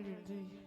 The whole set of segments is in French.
Hallelujah.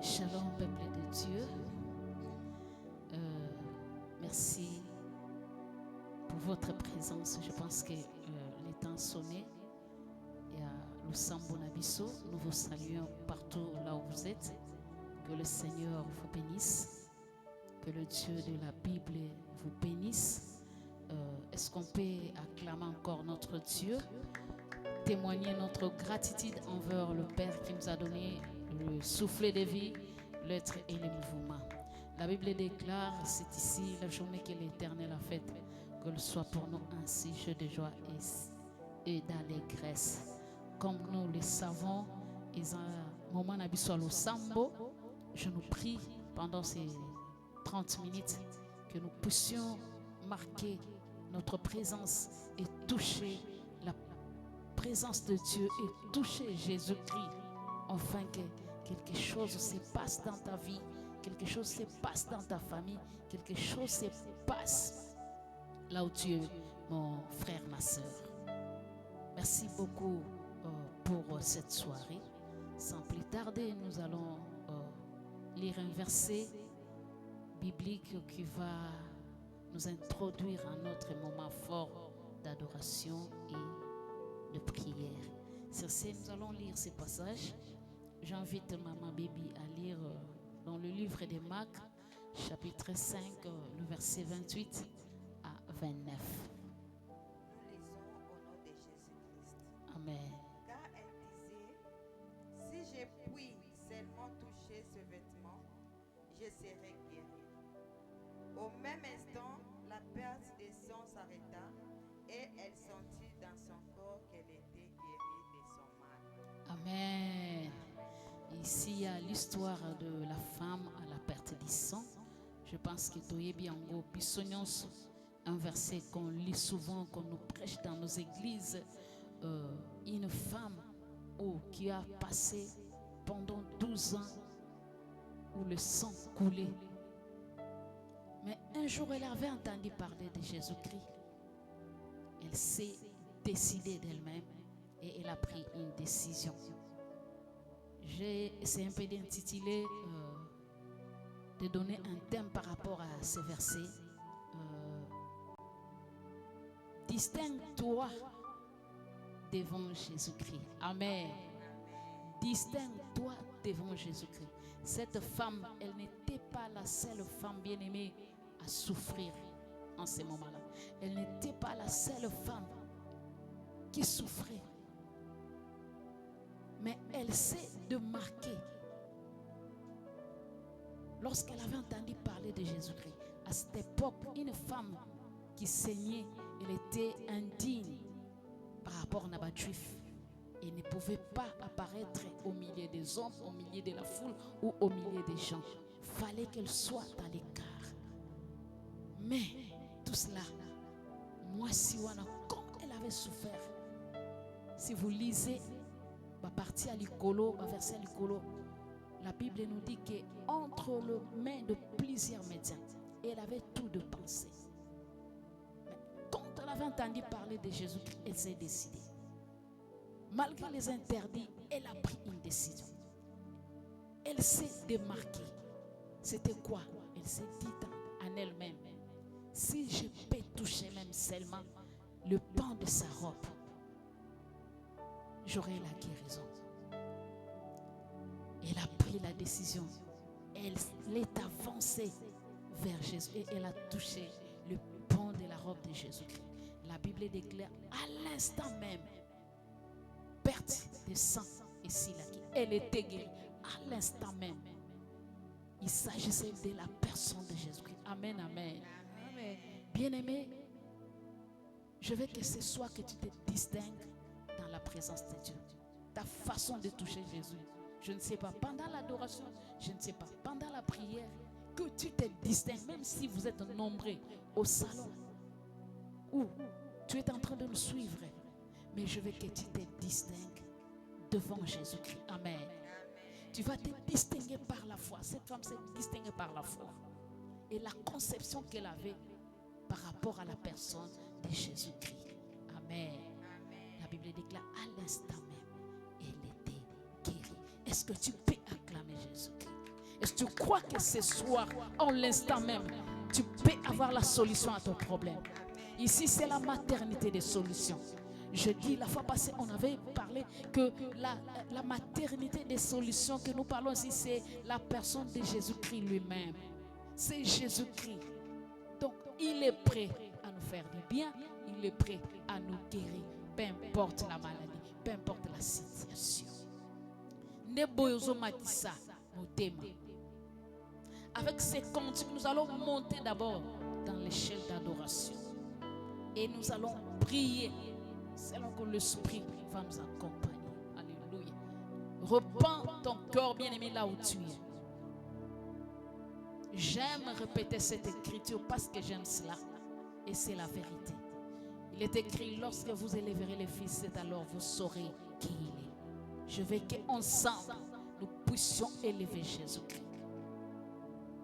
Shalom, peuple de Dieu. Merci pour votre présence. Je pense que les temps sonné. Il y a le Sambo Nabiso. Nous vous saluons partout là où vous êtes. Que le Seigneur vous bénisse. Que le Dieu de la Bible vous bénisse. Est-ce qu'on peut acclamer encore notre Dieu? Témoigner notre gratitude envers le Père qui nous a donné le souffle de vie, l'être et le mouvement. La Bible déclare, c'est ici la journée que l'Éternel a faite, qu'elle soit pour nous ainsi jeu de joie et d'allégresse. Comme nous le savons, ils ont un moment d'habitude au Sambo. Je nous prie pendant ces 30 minutes que nous puissions marquer notre présence et toucher la présence de Dieu et toucher Jésus-Christ, afin que quelque chose se passe dans ta vie, quelque chose se passe dans ta famille, quelque chose se passe là où tu es, mon frère, ma soeur. Merci beaucoup pour cette soirée. Sans plus tarder, nous allons lire un verset biblique qui va nous introduire à notre moment fort d'adoration et de prière. Sur ce, nous allons lire ces passages. J'invite Maman Baby à lire dans le livre de Marc, chapitre 5, le verset 28 à 29. Nous lisons au nom de Jésus-Christ. Amen. Car elle disait, si je puis seulement toucher ce vêtement, je serai guérie. Au même instant, la perte de sang s'arrêta et elle sentit dans son corps qu'elle était guérie de son mal. Amen. Ici, il y a l'histoire de la femme à la perte du sang. Je pense que Toye Biango Bissonios, un verset qu'on lit souvent, qu'on nous prêche dans nos églises. Une femme qui a passé pendant 12 ans où le sang coulait. Mais un jour, elle avait entendu parler de Jésus-Christ. Elle s'est décidée d'elle-même et elle a pris une décision. J'ai essayé un peu d'intituler, de donner un thème par rapport à ces versets. Distingue-toi devant Jésus-Christ. Amen. Distingue-toi devant Jésus-Christ. Cette femme, elle n'était pas la seule femme bien-aimée à souffrir en ces moments-là. Elle n'était pas la seule femme qui souffrait. Mais elle s'est démarquée. Lorsqu'elle avait entendu parler de Jésus-Christ, à cette époque, une femme qui saignait, elle était indigne par rapport à Nabat juif. Et ne pouvait pas apparaître au milieu des hommes, au milieu de la foule ou au milieu des gens. Il fallait qu'elle soit à l'écart. Mais tout cela, moi, si on a, comme elle avait souffert, si vous lisez la partie à l'icolo, le verset à l'icolo, la Bible nous dit qu'entre les mains de plusieurs médecins, elle avait tout de pensée. Mais quand elle avait entendu parler de Jésus-Christ, elle s'est décidée. Malgré les interdits, elle a pris une décision. Elle s'est démarquée. C'était quoi? Elle s'est dit en elle-même, si je peux toucher même seulement le pan de sa robe, j'aurai la guérison. Elle a pris la décision. Elle est avancée vers Jésus et elle a touché le pan de la robe de Jésus-Christ. La Bible déclare à l'instant même, perte de sang et silaki. Elle était guérie à l'instant même. Il s'agissait de la personne de Jésus-Christ. Amen, amen. Amen. Bien-aimé, je veux que ce soit que tu te distingues dans la présence de Dieu. Ta façon de toucher Jésus. Je ne sais pas, pendant l'adoration, je ne sais pas, pendant la prière, que tu te distingues, même si vous êtes nombreux au salon, où tu es en train de nous suivre. Mais je veux que tu te distingues devant Jésus-Christ. Amen. Tu vas te distinguer par la foi. Cette femme s'est distinguée par la foi. Et la conception qu'elle avait par rapport à la personne de Jésus-Christ. Amen. La Bible déclare à l'instant même, elle était guérie. Est-ce que tu peux acclamer Jésus-Christ? Est-ce que tu crois que ce soir, en l'instant même, tu peux avoir la solution à ton problème? Ici, c'est la maternité des solutions. Je dis, la fois passée, on avait parlé que la maternité des solutions que nous parlons ici, c'est la personne de Jésus-Christ lui-même. C'est Jésus-Christ. Donc, il est prêt à nous faire du bien. Il est prêt à nous guérir. Peu importe la maladie, peu importe la situation. Avec ces cantiques, nous allons monter d'abord dans l'échelle d'adoration. Et nous allons prier selon que l'Esprit va nous accompagner. Alléluia. Repends ton cœur bien-aimé là où tu es. J'aime répéter cette écriture parce que j'aime cela. Et c'est la vérité. Il est écrit, lorsque vous élèverez les fils, c'est alors vous saurez qui il est. Je veux qu'ensemble, nous puissions élever Jésus-Christ,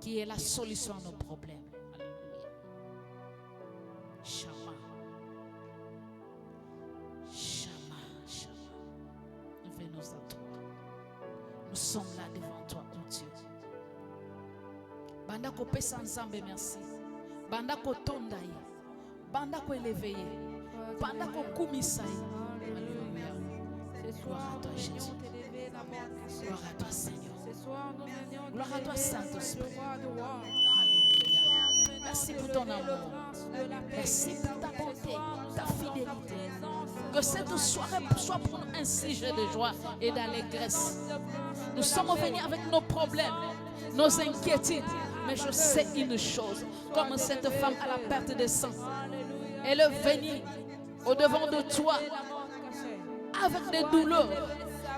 qui est la solution à nos problèmes. Alléluia. Shama. Venons à toi. Nous sommes là devant toi, oh Dieu. Banda ko pesa ensemble merci. Banda ko tonda ye. Banda ko élever ye. Banda ko kumisa ye. Alléluia. Gloire à toi Jésus. Gloire à toi Seigneur. Gloire à toi Saint-Esprit. Alléluia. Merci pour ton amour. Merci pour ta bonté, ta fidélité. Que cette soirée soit pour nous un sujet de joie et d'allégresse. Nous sommes venus avec nos problèmes, nos inquiétudes. Mais je sais une chose, comme cette femme à la perte de sang, elle est venue au-devant de toi avec des douleurs,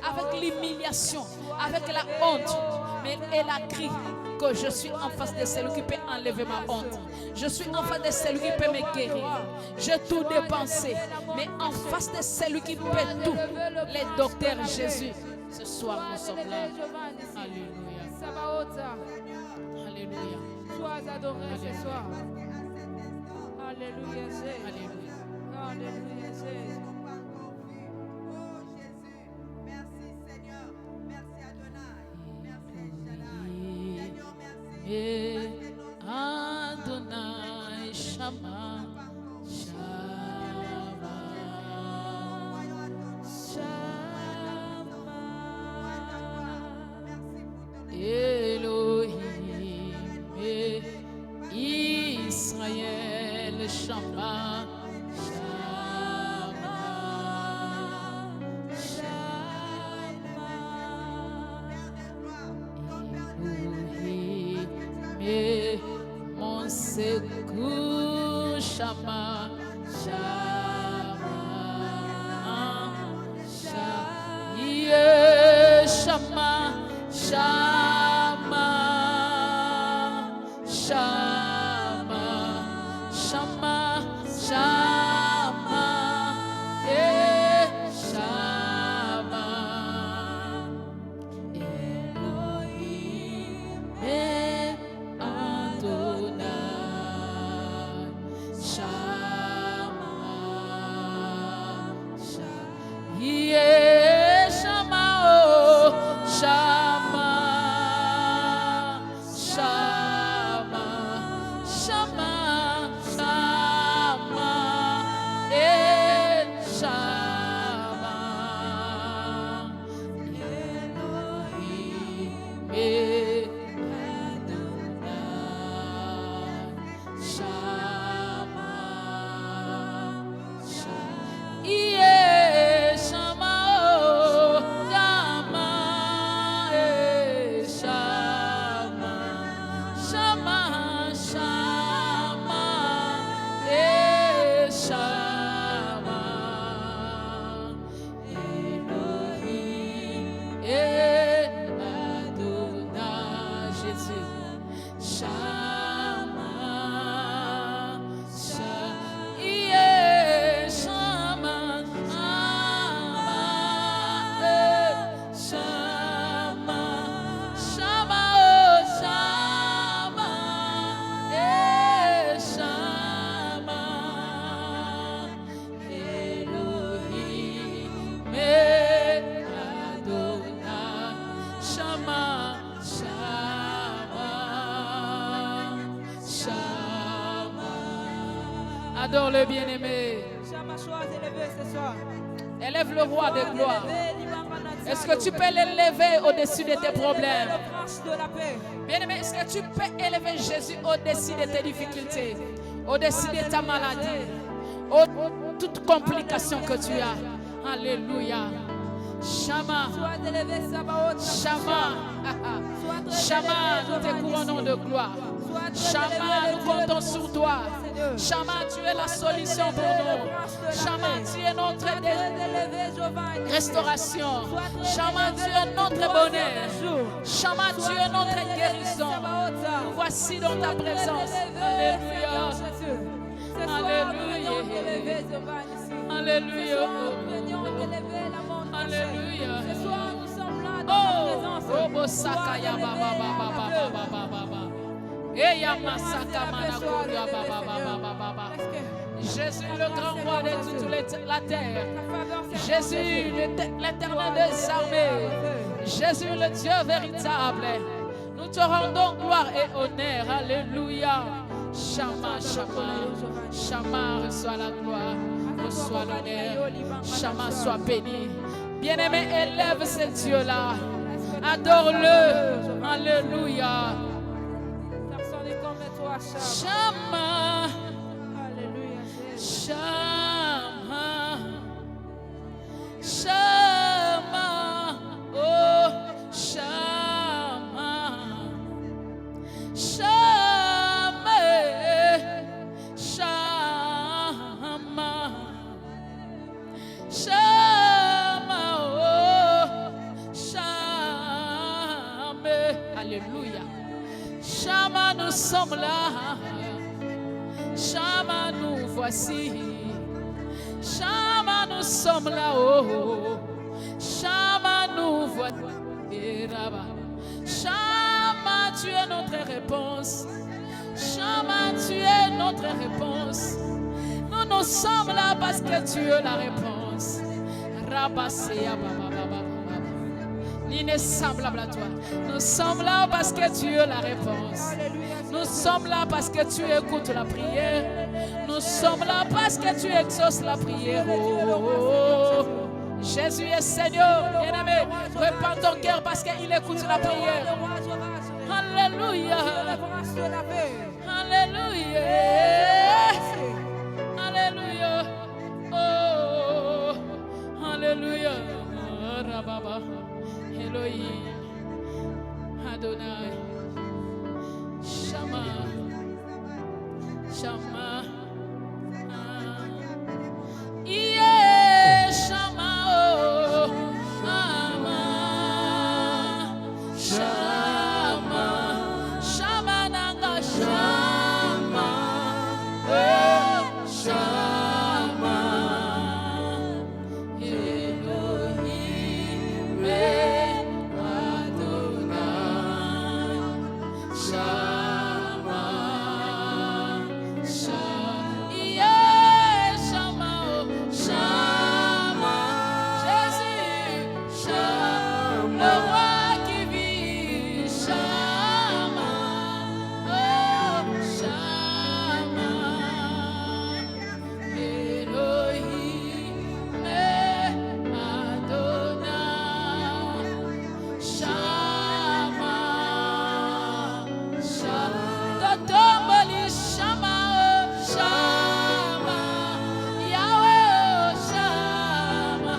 avec l'humiliation, avec la honte. Mais elle a crié que je suis en face de celui qui peut enlever ma honte. Je suis en face de celui qui peut me guérir. J'ai tout dépensé, mais en face de celui qui peut tout, les docteurs Jésus. Ce soir, nous sommes là. Alléluia. Alléluia. Sois adoré ce soir. Alléluia, Jésus. Alléluia. Alléluia, Jésus. Merci Seigneur. Merci Adonai. Merci Shaddai. Seigneur, merci. Adonai Shama Shama. Israël, Shama, Shama, Shama. Elohim, mon secours, Shama, Shama, Shama, yeah, Shama, Shama, Shama, Shama, Shama, yeah, Shama, Elohim, Adonai, Shama, Shama, yeah, Shama, oh, Shama, Shama, Shama, Shama, eh, Shama, Elohim, Adonai, Shama, Shama, yeah, Shama, oh, Shama, eh, Shama, Shama, Shama, eh, Shama, Elohim, Adonai, Jésus, Shama, Shama, yeah, Shama, Shama, eh, Shama, Shama, oh, Shama, eh, Shama, Elohim, Adonai, Shama, Shama, Shama. Adore le bien-aimé. Shama, sois élevé ce soir. Élève le roi de gloire. Élevé, Libamba Est-ce que tu peux l'élever au-dessus de tes problèmes? le prince de la paix. Bien-aimé, est-ce que tu peux élever Jésus au-dessus de tes difficultés, au-dessus de ta maladie, toute complication que tu as? Alléluia. Shama, Sois élevé, Sabaoth. Shama, Shama, nous te couronnons de gloire. Shama, nous comptons sur toi. Shama, tu es la solution pour nous. Shama, tu es notre restauration. Shama, tu es notre bonheur. Shama, tu es notre guérison. Nous voici dans ta présence. Alléluia. Alléluia. Alléluia. Alléluia. Oh, Robo Sakaya Baba Baba Baba Baba Baba. Eya Masaka Manakoria Baba Baba Baba Baba. Jésus, le grand roi de toute la terre. Jésus, l'éternel des armées. Jésus, le Dieu véritable. Nous te rendons gloire et honneur. Alléluia. Shama, Shama, Shama, reçois la gloire, reçois l'honneur. Shama, sois béni. Bien-aimé, élève ce Dieu-là. Adore-le. Alléluia. Personne n'est comme toi, Shama. Shama, Alléluia, Jésus. Shama, Shama, oh, Shama, Shama, Shama, Shama, oh, Shama, alléluia. Shama, nous sommes là. Shama, nous voici. Shama, nous sommes là-haut. Shama, nous voici là-bas. Shama, tu es notre réponse. Shama, tu es notre réponse. Nous sommes là parce que tu es la réponse. Rabasea baba baba baba. L'inessemblable à toi. Nous sommes là parce que tu es la réponse. Nous sommes là parce que tu écoutes la prière. Nous sommes là parce que tu exauces la prière. Oh, Jésus est Seigneur. Bien-aimé, répands ton cœur parce qu'il écoute la prière. Alléluia. Alléluia. Shama. Yeah, Shama, oh, Shama, Shama, Shama nanga Shama, oh, Shama, Elohim, Adonai, Shama, Shama, yeah, Shama, oh, Shama, Jésus, Shama, le roi qui vit, Shama, oh, Shama, Elohim, Adonai, Shama, Shama, Totomboli, Shama, oh, Shama, Yahweh, oh, Shama,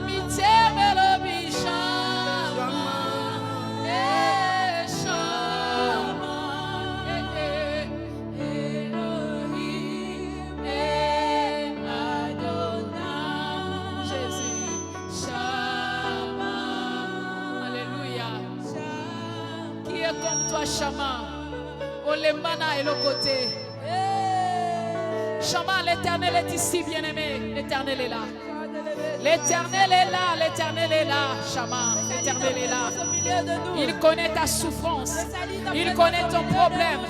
Mitemelobi, Shama, Shama, Elohim, Adonai, Jésus, Shama, Alléluia. Qui est comme toi, Shama? Olemana est le côté. Shama, l'éternel est ici, bien-aimé. L'éternel est là. L'éternel est là, l'éternel est là. Shama, l'éternel est là. Il connaît ta souffrance. Il connaît ton problème.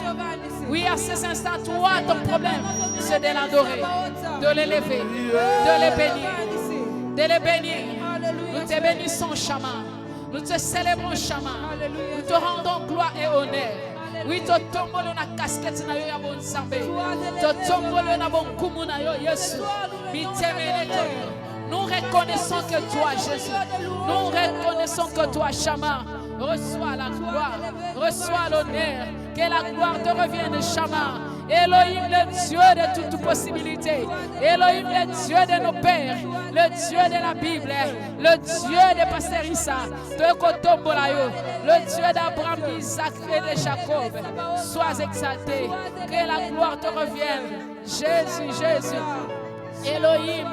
Oui, à ces instants, toi, ton problème, c'est de l'adorer, de l'élever, de le bénir, de le bénir. Nous te bénissons, Shama. Nous te célébrons, Shama. Nous te rendons gloire et honneur. Oui, to tombolo na casquette na yo ya bon Nzambe. To tombolo na bon kumu na yo Yesu. Bitemele to yo. Nous reconnaissons que toi, Jésus. Nous reconnaissons que toi, Shama. Reçois la gloire, reçois l'honneur. Que la gloire te revienne, Shama. Elohim, le Dieu de toutes possibilités. Elohim, le Dieu de nos pères. Le Dieu de la Bible. Le Dieu de Pasteur Issa. De Kotombolayo. Le Dieu d'Abraham, d'Isaac et de Jacob. Sois exalté. Que la gloire te revienne. Jésus, Jésus. Elohim,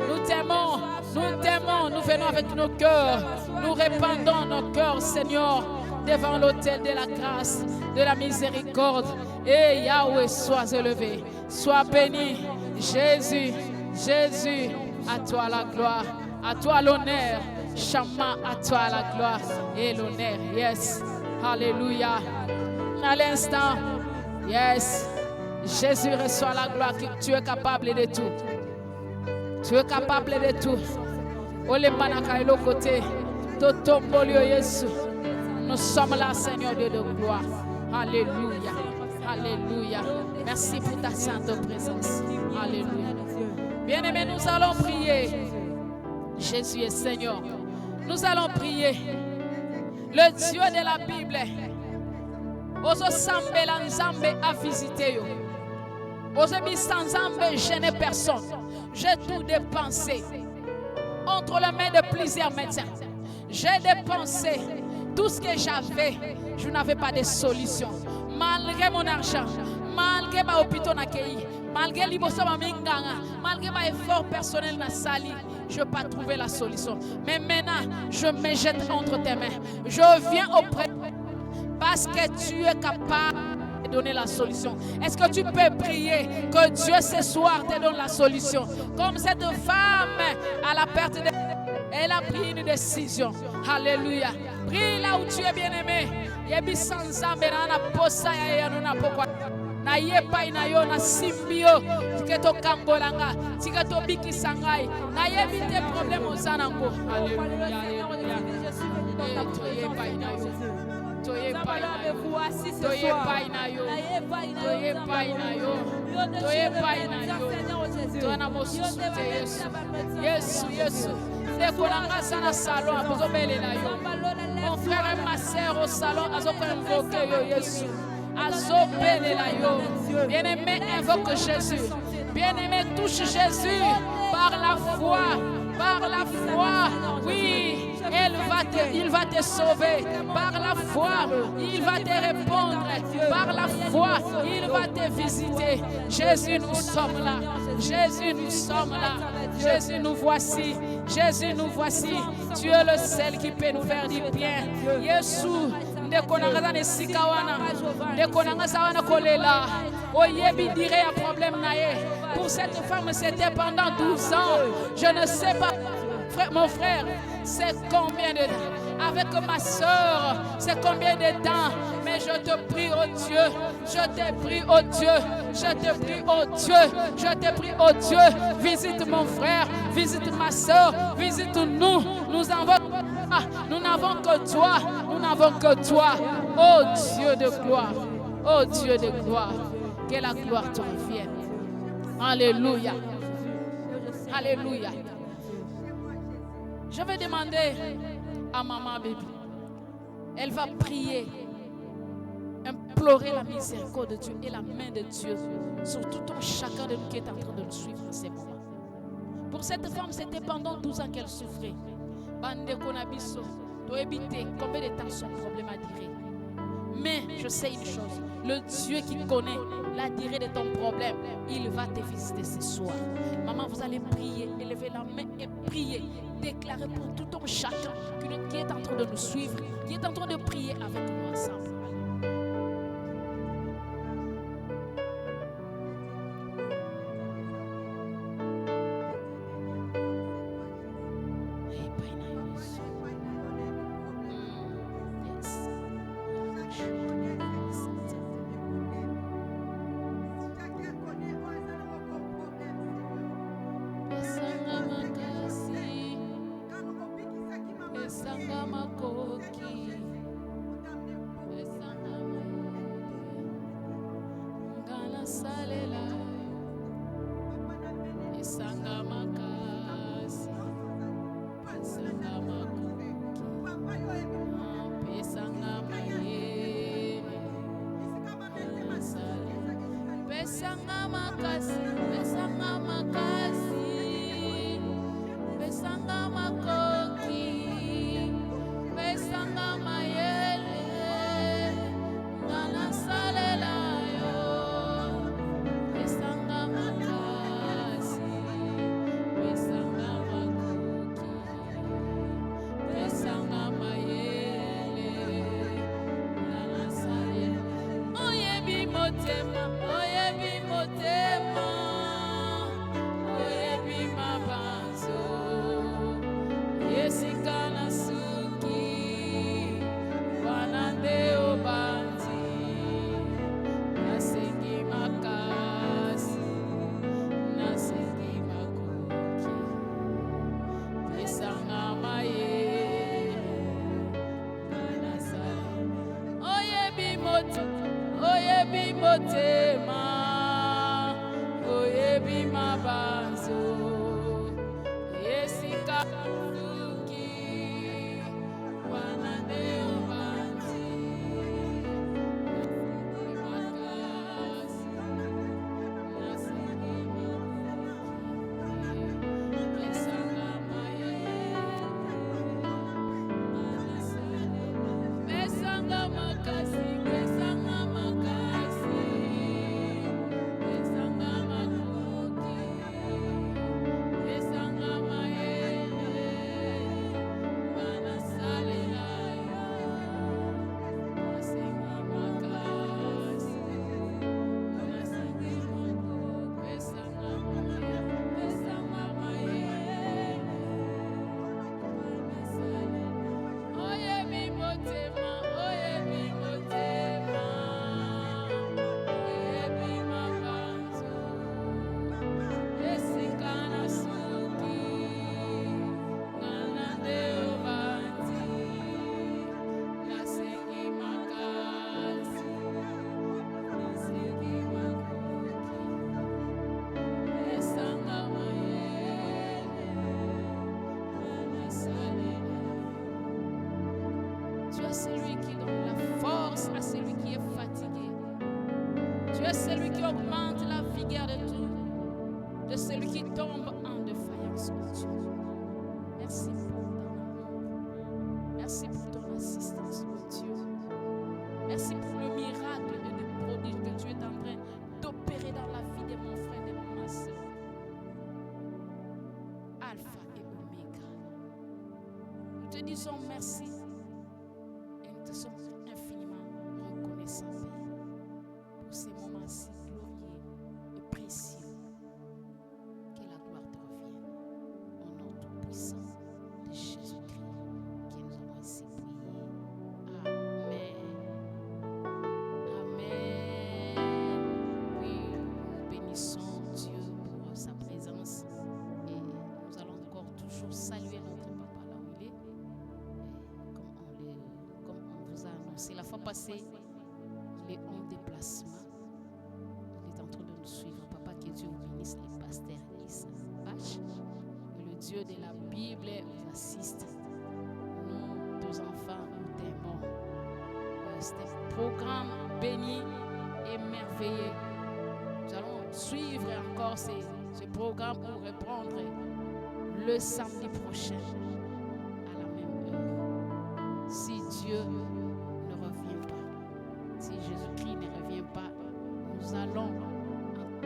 nous t'aimons, nous venons avec nos cœurs, nous répandons nos cœurs, Seigneur, devant l'autel de la grâce, de la miséricorde. Et Yahweh, sois élevé, sois béni, Jésus, Jésus, à toi la gloire, à toi l'honneur, Shama, à toi la gloire et l'honneur. Yes, alléluia. À l'instant, yes, Jésus reçoit la gloire, tu es capable de tout. Tu es capable de tout. Ole manaka elo côté. Totombolio Yesu. Nous sommes là, Seigneur Dieu de gloire. Alléluia. Alléluia. Merci pour ta sainte présence. Alléluia. Bien-aimés, nous allons prier. Jésus est Seigneur. Nous allons prier. Le Dieu de la Bible. Ozo sambe la nzambe a visité yo. Ozo bi sans nzambe gêner personne. J'ai tout dépensé entre les mains de plusieurs médecins. J'ai dépensé tout ce que j'avais. Je n'avais pas de solution. Malgré mon argent, malgré ma hôpital n'accueilli, malgré l'immobilier minganga, malgré ma effort personnel na sali, je n'ai pas trouvé la solution. Mais maintenant, je me jette entre tes mains. Je viens auprès de toi parce que tu es capable de donner la solution. Est-ce que tu peux prier que Dieu ce soir te donne la solution? Comme cette femme à la perte de... Elle a pris une décision. Alléluia. Prie là où tu es bien-aimé. Yebi sanzambe na posa ya na pokwa. Na yepa ina yo na simbio. Tiketo kambolanga. Tiketo biki sangai. Na yebi tes problèmes aux anango. Alléluia. Toye pa ina yo. Toye pa ina yo. Toye pa ina yo. Toye pa ina yo. Toye pa ina yo. Toana mosusute Yesu. Yesu, Yesu. Dekolanga sana salon apozobelela yo. Mon frère et ma sœur au salon azokonvoke yo Yesu. Azobelela yo. Bien-aimé, invoque Jésus. Bien-aimé, touche Jésus par la foi. Par la foi. Oui. il va te sauver. Par la foi, il va te répondre. Par la foi, il va te visiter. Jésus, nous sommes là. Jésus, nous sommes là. Jésus, nous voici. Jésus, nous voici. Tu es le seul qui peut nous faire du bien. Yesu, ndekonanga ne sikawana. Ndekonanga sawana kolela. Oyebi dirait un problème naé. Pour cette femme, c'était pendant 12 ans. Je ne sais pas, mon frère, c'est combien de temps. Avec ma soeur, c'est combien de temps. Mais je te prie, oh Dieu, je te prie, oh Dieu, je te prie, oh Dieu, je te prie, oh Dieu, visite mon frère, visite ma soeur, visite-nous. Nous n'avons que toi, nous n'avons que toi, oh Dieu de gloire, oh Dieu de gloire, que la gloire te revienne. Alléluia, alléluia. Je vais demander à maman bébé, elle va prier, implorer la miséricorde de Dieu et la main de Dieu sur tout un chacun de nous qui est en train de nous suivre en ces moments. Pour cette femme, c'était pendant 12 ans qu'elle souffrait. Bande konabiso, doit éviter combien de temps son problème a duré. Mais je sais une chose, le Dieu qui connaît la durée de ton problème, il va te visiter ce soir. Maman, vous allez prier, élever la main et prier, déclarer pour tout un chacun qui est en train de nous suivre, qui est en train de prier avec nous ensemble. Celui qui donne la force à celui qui est fatigué. Tu es celui qui augmente la vigueur de tout, de celui qui tombe en défaillance. Oh Dieu. Merci pour ton amour. te disons merci et nous te sommes infiniment reconnaissants, Père, pour ces moments si glorieux et précieux. Que la gloire te revienne au nom tout-puissant de Jésus-Christ que nous avons ainsi prié. Amen. Amen. Oui, nous bénissons Dieu pour sa présence et nous allons encore toujours saluer notre papa là où il est. Et comme on vous a annoncé la fois passée, il est en déplacement. Il est en train de nous suivre. Papa, que Dieu vous bénisse, les pasteurs Issa Bach. Que le Dieu de la Bible vous assiste. Nous, deux enfants, nous t'aimons. C'est un programme béni et merveilleux. Nous allons suivre encore ce programme pour reprendre le samedi prochain à la même heure. Si Dieu ne revient pas, si Jésus-Christ ne revient pas, nous allons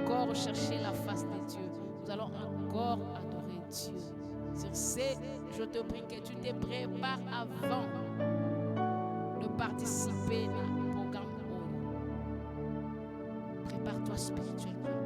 encore chercher la face de Dieu. Nous allons encore adorer Dieu. Sur ce, je te prie que tu te prépares avant de participer au programme. Prépare-toi spirituellement.